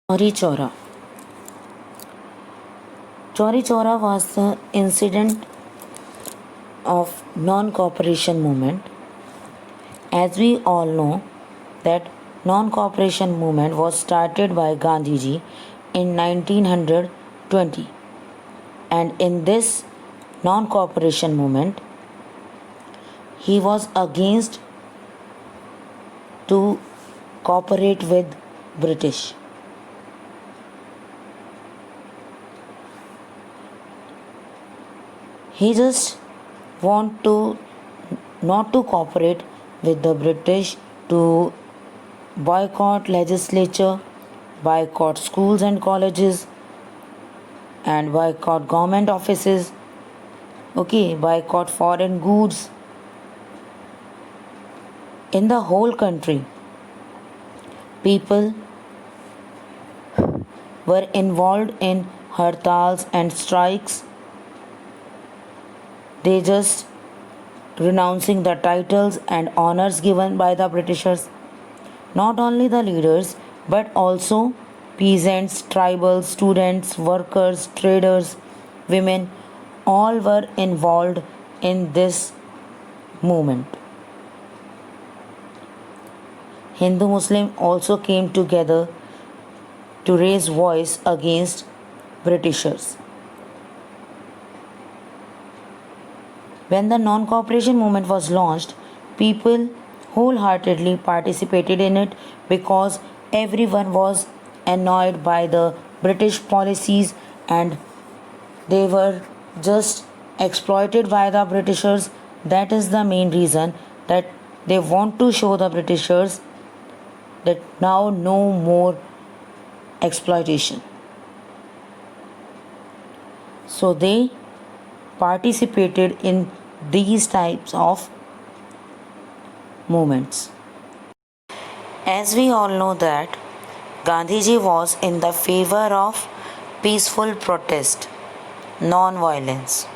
Chauri Chora. Chauri Chora was the incident of non-cooperation movement. As we all know, that non-cooperation movement was started by Gandhiji in 1920, and in this non-cooperation movement, he was against to cooperate with British. He just want to not to cooperate with the British, to boycott legislature, boycott schools and colleges, and boycott government offices, okay, boycott foreign goods in the whole country. People were involved in hartals and strikes. They just renouncing the titles and honors given by the Britishers. Not only the leaders, but also peasants, tribals, students, workers, traders, women, all were involved in this movement. Hindu Muslim also came together to raise voice against Britishers. When the non-cooperation movement was launched, people wholeheartedly participated in it because everyone was annoyed by the British policies, and they were just exploited by the Britishers. That is the main reason that they want to show the Britishers that now no more exploitation. So they participated in these types of movements. As we all know that Gandhiji was in the favor of peaceful protest, non-violence.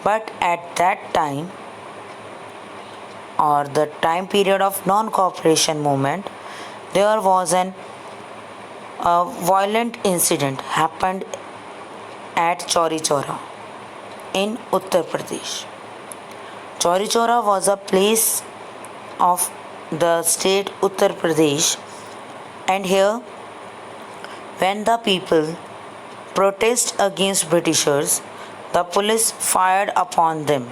But at that time, or the time period of non-cooperation movement, there was a violent incident happened at Chauri Chora in Uttar Pradesh. Chauri Chora was a place of the state Uttar Pradesh, and here when the people protest against Britishers, the police fired upon them.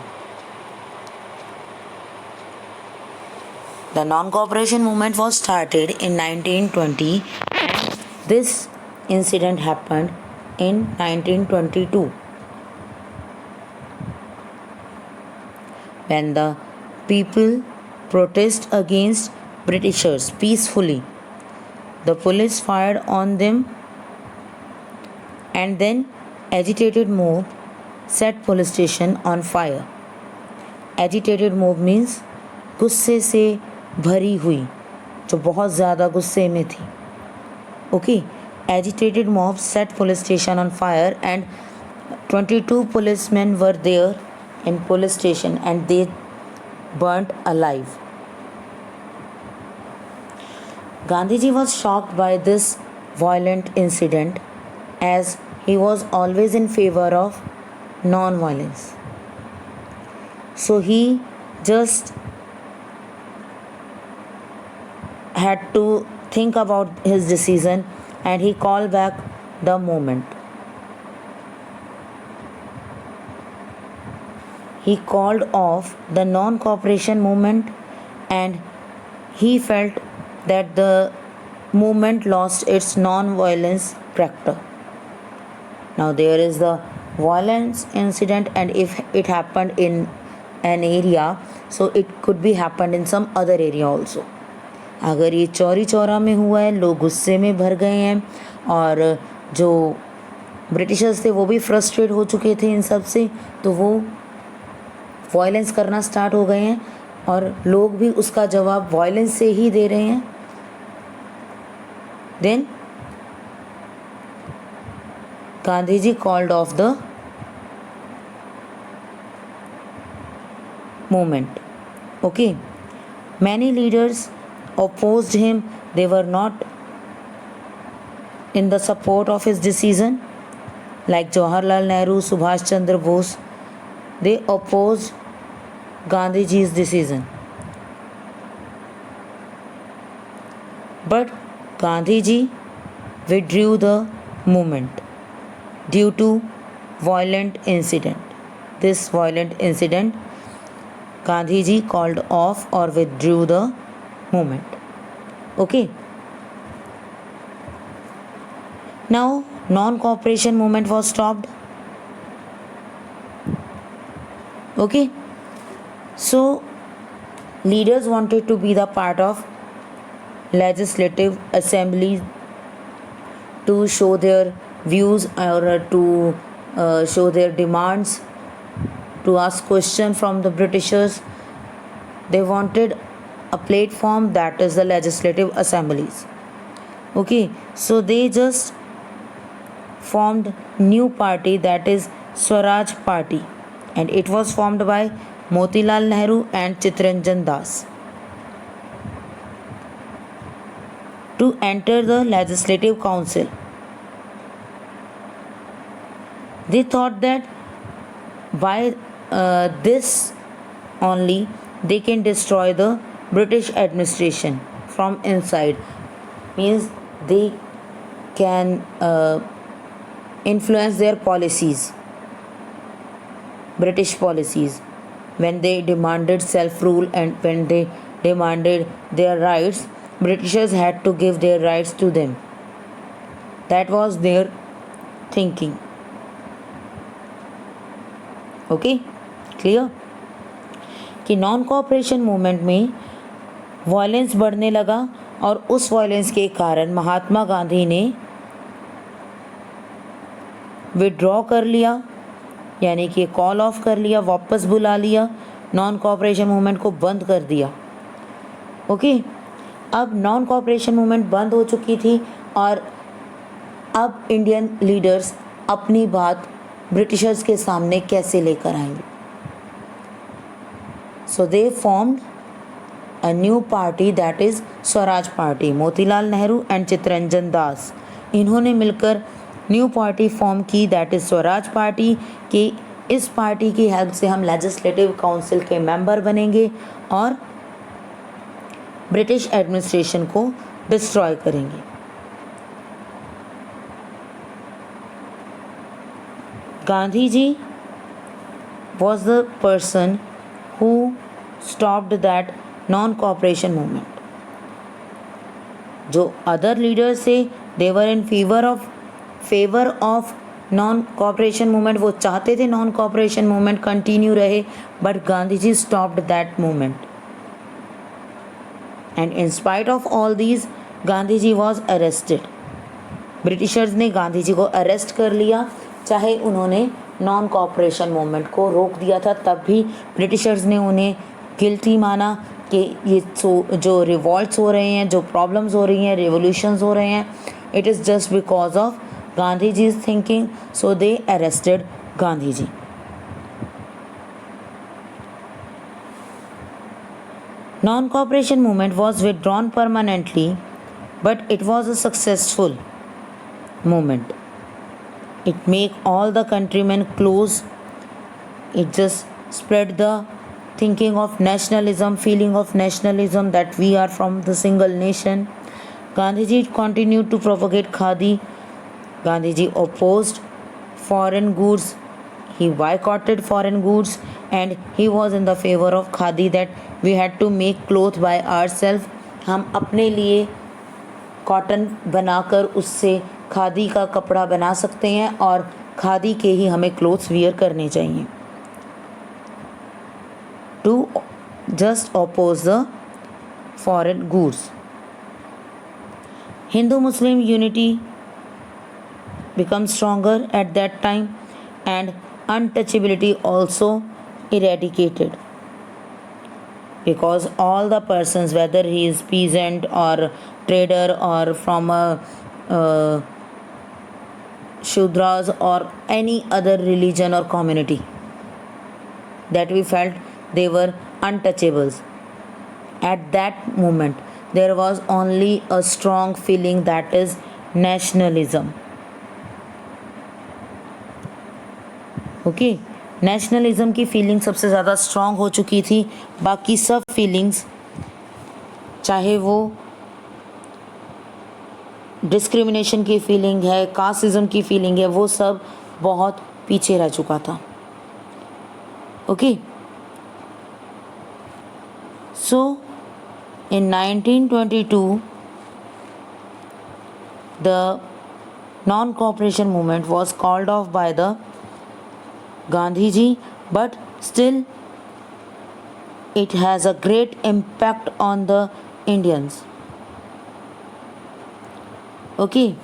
The non-cooperation movement was started in 1920, and this incident happened in 1922. When the people protest against Britishers peacefully, the police fired on them, and then agitated mob set police station on fire. Agitated mob means गुस्से से भरी हुई, जो बहुत ज़्यादा गुस्से में थी. Okay, agitated mob set police station on fire, and 22 policemen were there in police station, and they burnt alive. Gandhiji was shocked by this violent incident, as he was always in favor of non-violence. So he just had to think about his decision, and he called back the movement. He called off the non-cooperation movement, and he felt that the movement lost its non-violence character. Now there is the violence incident, and if it happened in an area, so it could be happened in some other area also. अगर ये चौरी चौरा में हुआ है, लोग गुस्से में भर गए हैं, और जो ब्रिटिशर्स थे वो भी फ्रस्ट्रेट हो चुके थे इन सब से, तो वो वायलेंस करना स्टार्ट हो गए हैं, और लोग भी उसका जवाब वायलेंस से ही दे रहे हैं. Then Gandhiji called off the movement. Okay, many leaders opposed him. They were not in the support of his decision, like Jawaharlal Nehru, Subhash Chandra Bose. They opposed Gandhiji's decision. But Gandhiji withdrew the movement due to violent incident. This violent incident, Gandhiji called off or withdrew the movement. Okay. Now, non-cooperation movement was stopped. Okay. So, leaders wanted to be the part of legislative assembly to show their views or to show their demands, to ask questions from the Britishers. They wanted a platform, that is the legislative assemblies. Okay, so they just formed new party, that is Swaraj Party, and it was formed by Motilal Nehru and Chittaranjan Das to enter the Legislative Council. They thought that by this only they can destroy the British administration from inside. Means they can influence their policies, British policies, when they demanded self-rule and when they demanded their rights. Britishers had to give their rights to them. That was their thinking. Okay, clear कि non cooperation movement में violence बढ़ने लगा और उस violence के कारण महात्मा गांधी ने withdraw कर लिया, यानी कि कॉल ऑफ कर लिया, वापस बुला लिया, नॉन कोऑपरेशन मूवमेंट को बंद कर दिया. ओके, अब नॉन कोऑपरेशन मूवमेंट बंद हो चुकी थी और अब इंडियन लीडर्स अपनी बात ब्रिटिशर्स के सामने कैसे लेकर आएंगे. So they formed a new party, that is Swaraj party. Motilal Nehru and Chittaranjan Das, इन्होंने मिलकर न्यू पार्टी फॉर्म की, दैट इज स्वराज पार्टी. कि इस पार्टी की हेल्प से हम लेजिस्लेटिव काउंसिल के मेंबर बनेंगे और ब्रिटिश एडमिनिस्ट्रेशन को डिस्ट्रॉय करेंगे. Gandhi ji was the person who stopped that non-cooperation movement. जो other leaders थे, they were in favor of non-cooperation movement. वो चाहते थे non-cooperation movement continue रहे, but Gandhi ji stopped that movement. And in spite of all these, Gandhi ji was arrested. Britishers ने गांधी जी को arrest कर लिया. चाहे उन्होंने नॉन कोऑपरेशन मूवमेंट को रोक दिया था, तब भी ब्रिटिशर्स ने उन्हें गिल्टी माना कि ये जो रिवॉल्ट्स हो रहे हैं, जो प्रॉब्लम्स हो रही हैं, रेवोल्यूशंस हो रहे हैं, it is just because of Gandhi ji thinking. So they arrested Gandhi ji. Non cooperation movement was withdrawn permanently, but it was a successful movement. It make all the countrymen close. It just spread the thinking of nationalism, feeling of nationalism, that we are from the single nation. Gandhiji continued to propagate khadi. Gandhiji opposed foreign goods. He boycotted foreign goods and he was in the favor of khadi, that we had to make cloth by ourselves. हम अपने लिए cotton बनाकर उससे खादी का कपड़ा बना सकते हैं और खादी के ही हमें क्लोथ्स वियर करने चाहिए. To just oppose the foreign goods. Hindu Muslim unity become stronger at that time and untouchability also eradicated, because all the persons, whether he is peasant or trader or from a Shudras or any other religion or community, that we felt they were untouchables. At that moment there was only a strong feeling, that is nationalism. Okay, nationalism की feeling सबसे ज़्यादा strong हो चुकी थी. बाकी सब feelings, चाहे वो डिस्क्रिमिनेशन की फीलिंग है, कास्टिज्म की फीलिंग है, वो सब बहुत पीछे रह चुका था. Okay, so in 1922 the non-cooperation movement was called off by the Gandhiji, but still it has a great impact on the Indians. Okay,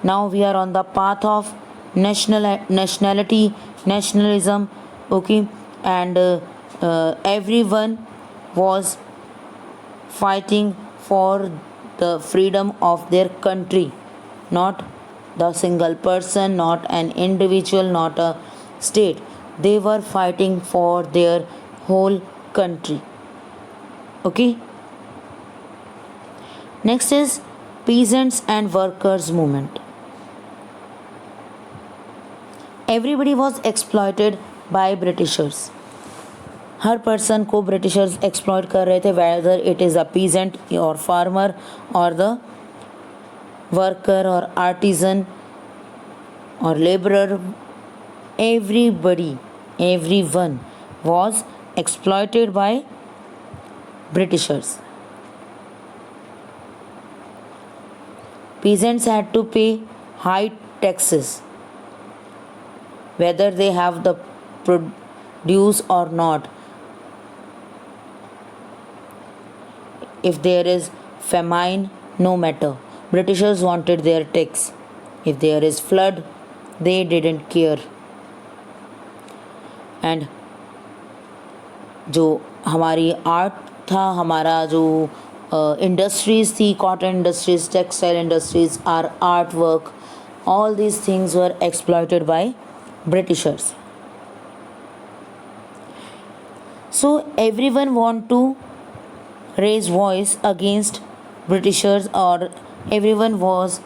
now we are on the path of nationalism. Okay, and everyone was fighting for the freedom of their country, not the single person, not an individual, not a state. They were fighting for their whole country. Okay, next is peasants and workers movement. Everybody was exploited by Britishers. Her person को Britishers exploit कर रहे थे, whether it is a peasant और farmer और the worker और artesian और labourer. everyone was exploited by Britishers. Peasants had to pay high taxes whether they have the produce or not. If there is famine, no matter, Britishers wanted their tax. If there is flood, they didn't care. And जो हमारी art था, हमारा जो industries थी, cotton industries, textile industries, our art work, all these things were exploited by Britishers. So everyone want to raise voice against Britishers, or everyone was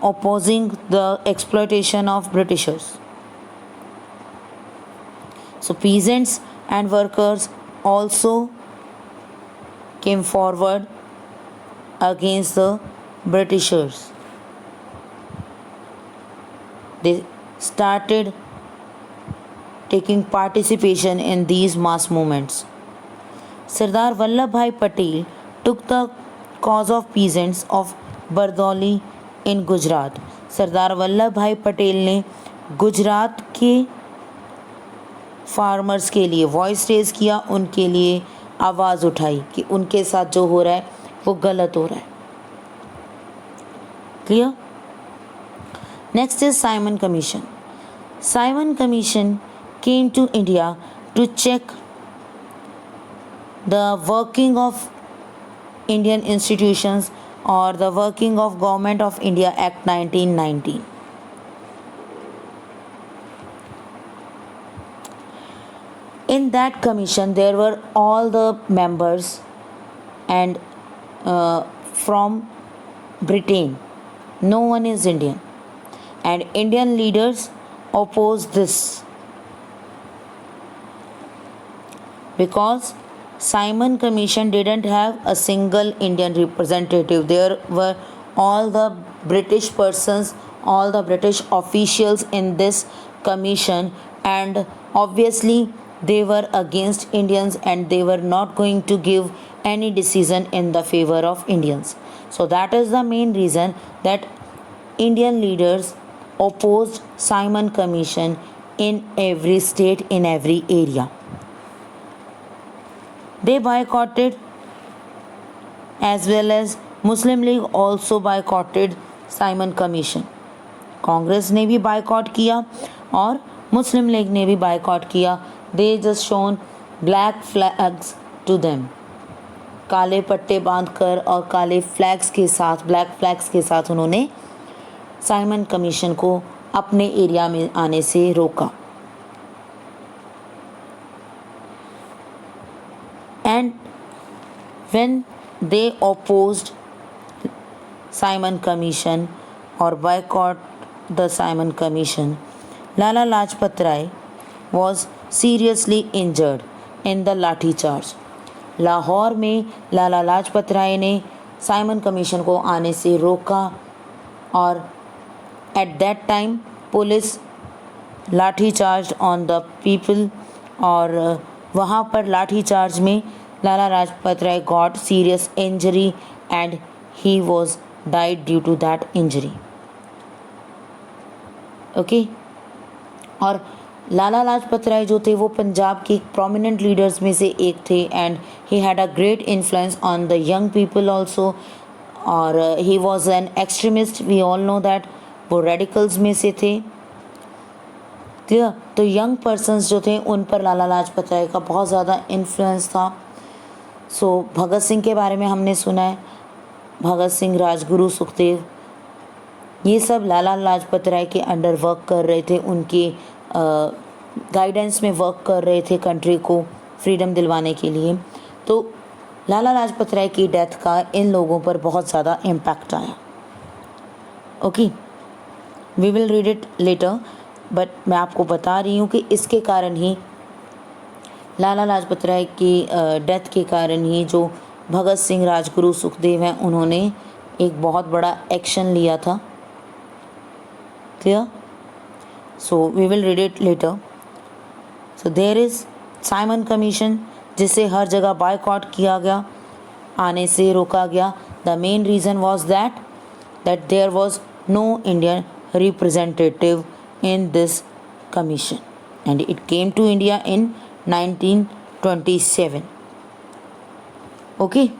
opposing the exploitation of Britishers. So peasants and workers also came forward against the Britishers. They started taking participation in these mass movements. Sardar Vallabhbhai Patel took the cause of peasants of Bardoli in Gujarat. Sardar Vallabh भाई पटेल ने गुजरात के farmers के लिए voice raise किया, उनके लिए आवाज़ उठाई कि उनके साथ जो हो रहा है वो गलत हो रहा है. Clear? Next is Simon commission. Simon commission came to India to check the working of Indian institutions or the working of Government of India Act 1919. In that commission there were all the members and from Britain. No one is Indian, and Indian leaders opposed this because Simon Commission didn't have a single Indian representative. There were all the British persons, all the British officials in this commission, and obviously they were against Indians and they were not going to give any decision in the favor of Indians. So that is the main reason that Indian leaders opposed Simon Commission in every state, in every area. They boycotted, as well as Muslim League also boycotted Simon Commission. Congress ने भी boycott किया और मुस्लिम league ने भी boycott किया. They just shown black flags to them. काले पट्टे बांधकर और काले फ्लैग्स के साथ, ब्लैक फ्लैग्स के साथ उन्होंने साइमन कमीशन को अपने एरिया में आने से रोका. And when they opposed Simon Commission or boycott the Simon Commission, Lala Lajpat Rai was seriously injured in the लाठी चार्ज. लाहौर में लाला लाजपत राय ने साइमन कमीशन को आने से रोका और at that time police lathi charge on the people और वहाँ पर लाठी चार्ज में Lala Lajpat Rai got serious injury and he was died due to that injury. Okay. और लाला लाजपत राय जो थे वो पंजाब के प्रोमिनेंट लीडर्स में से एक थे and he had a great influence on the young people also. और he was an extremist. We all know that वो रेडिकल्स में से थे. क्लियर. तो यंग पर्सन्स जो थे उन पर लाला लाजपत राय का बहुत ज़्यादा इन्फ्लुएंस था. सो भगत सिंह के बारे में हमने सुना है. भगत सिंह, राजगुरु, सुखदेव, ये सब लाला लाजपत राय के अंडर वर्क कर रहे थे. उनके गाइडेंस में वर्क कर रहे थे कंट्री को फ्रीडम दिलवाने के लिए. तो लाला लाजपत राय की डेथ का इन लोगों पर बहुत ज़्यादा इम्पैक्ट आया. Okay, we will read it later, but मैं आपको बता रही हूँ कि इसके कारण ही लाला लाजपत राय की डेथ के कारण ही जो भगत सिंह, राजगुरु, सुखदेव हैं उन्होंने एक बहुत बड़ा एक्शन लिया था. Clear. So we will read it later. So there is Simon Commission जिसे हर जगह बायकॉट किया गया, आने से रोका गया. The main reason was that there was no Indian representative in this commission and it came to India in 1927. Okay.